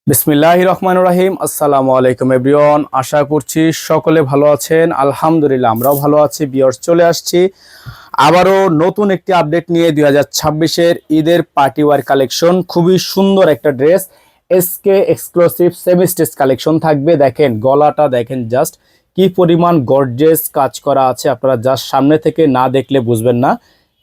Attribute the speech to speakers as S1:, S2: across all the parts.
S1: বিসমিল্লাহির রহমানির রহিম। আসসালামু আলাইকুম এভরিওয়ান, আশা করছি সকলে ভালো আছেন। আলহামদুলিল্লাহ আমরাও ভালো আছি। ভিউয়ার্স, চলে আসছি আবারও নতুন একটি আপডেট নিয়ে 2026-এর ঈদের পার্টি ওয়্যার কালেকশন। খুবই সুন্দর একটা dress, SK exclusive semi stitch collection থাকবে। দেখেন গলাটা, দেখেন জাস্ট কি পরিমাণ গর্জিয়াস কাজ করা আছে। আপনারা জাস্ট সামনে থেকে না দেখলে বুঝবেন না।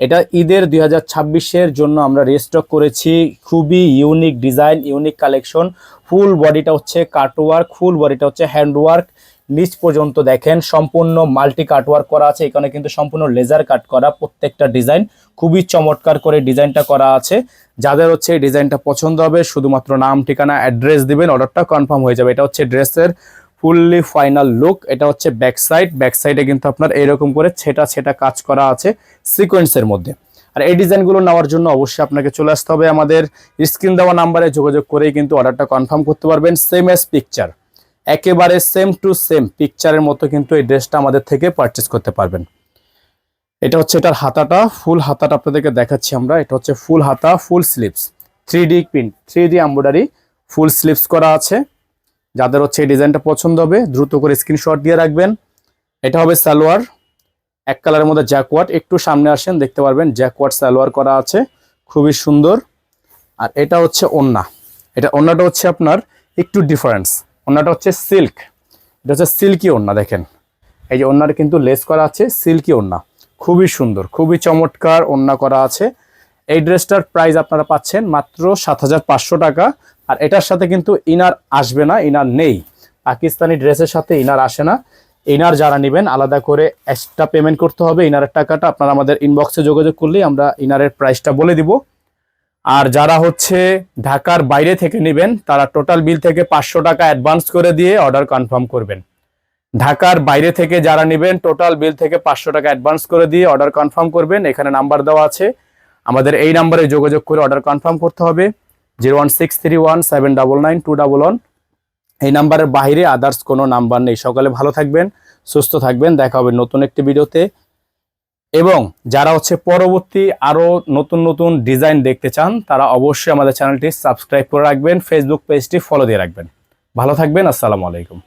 S1: এটা ঈদের 2026-এর জন্য আমরা রিস্টক করেছি। খুবই ইউনিক ডিজাইন, ইউনিক কালেকশন। ফুল বডিটা হচ্ছে কাটওয়ার্ক, ফুল বডিটা হচ্ছে হ্যান্ডওয়ার্ক। নিচ পর্যন্ত দেখেন সম্পূর্ণ মাল্টি কাটওয়ার্ক করা আছে। এখানে কিন্তু সম্পূর্ণ লেজার কাট করা প্রত্যেকটা ডিজাইন। খুবই চমৎকার করে ডিজাইনটা করা আছে। যাদের হচ্ছে এই ডিজাইনটা পছন্দ হবে শুধুমাত্র নাম, ঠিকানা, অ্যাড্রেস দিবেন, অর্ডারটা কনফার্ম হয়ে যাবে। এটা হচ্ছে ড্রেসের ফুললি ফাইনাল লুক। এটা হচ্ছে ব্যাক সাইড। ব্যাক সাইডে কিন্তু আপনার এরকম করে ছেটা ছেটা কাজ করা আছে সিকোয়েন্সের মধ্যে। আর এই ডিজাইনগুলো নেওয়ার জন্য অবশ্যই আপনাকে চলে আসতে হবে আমাদের স্ক্রিন দেওয়া নাম্বারে যোগাযোগ করেই কিন্তু অর্ডারটা কনফার্ম করতে পারবেন। সেম এস পিকচার, একেবারে সেম টু সেম পিকচারের মতো কিন্তু এই ড্রেসটা আমাদের থেকে পারচেস করতে পারবেন। এটা হচ্ছে এটার হাতাটা, ফুল হাতাটা আপনাদেরকে দেখাচ্ছি আমরা। এটা হচ্ছে ফুল হাতা, ফুল sleeves, 3D print, 3D embroidery, ফুল স্লিভস করা আছে। যাদের হচ্ছে এই ডিজাইনটা পছন্দ হবে দ্রুত করে স্ক্রিনশট দিয়ে রাখবেন। এটা হবে সালোয়ার, এক কালারের মধ্যে জ্যাকওয়ার্ড। একটু সামনে আসেন, দেখতে পারবেন জ্যাকওয়ার্ড সালোয়ার করা আছে, খুবই সুন্দর। আর এটা হচ্ছে ওড়না। এটা ওড়নাটা হচ্ছে আপনার একটু ডিফারেন্স। ওড়নাটা হচ্ছে সিল্ক, এটা হচ্ছে সিল্কি ওড়না। দেখেন এই যে ওড়নাটা কিন্তু লেস করা আছে, সিল্কি ওড়না, খুবই সুন্দর, খুবই চমৎকার ওড়না করা আছে। এই ড্রেসটার প্রাইস আপনারা পাচ্ছেন মাত্র 7500 টাকা। আর এটার সাথে কিন্তু ইনার আসবে না, ইনার নেই। পাকিস্তানি ড্রেসের সাথে ইনার আসে না। ইনার যারা নেবেন আলাদা করে এক্সট্রা পেমেন্ট করতে হবে। ইনারের টাকাটা আপনারা আমাদের ইনবক্সে যোগাযোগ করলেই আমরা ইনারের প্রাইসটা বলে দিব। আর যারা হচ্ছে ঢাকার বাইরে থেকে নেবেন তারা টোটাল বিল থেকে 500 টাকা অ্যাডভান্স করে দিয়ে অর্ডার কনফার্ম করবেন। ঢাকার বাইরে থেকে যারা নেবেন টোটাল বিল থেকে 500 টাকা অ্যাডভান্স করে দিয়ে অর্ডার কনফার্ম করবেন। এখানে নাম্বার দেওয়া আছে, আমাদের এই নাম্বারে যোগাযোগ করে অর্ডার কনফার্ম করতে হবে। 01631799211। এই নাম্বারের বাইরে আদার্স কোনো নাম্বার নেই। সকালে ভালো থাকবেন, সুস্থ থাকবেন, দেখা হবে নতুন একটি ভিডিওতে। এবং যারা হচ্ছে পরবর্তী আরও নতুন নতুন ডিজাইন দেখতে চান তারা অবশ্যই আমাদের চ্যানেলটি সাবস্ক্রাইব করে রাখবেন, ফেসবুক পেজটি ফলো দিয়ে রাখবেন। ভালো থাকবেন, আসসালামু আলাইকুম।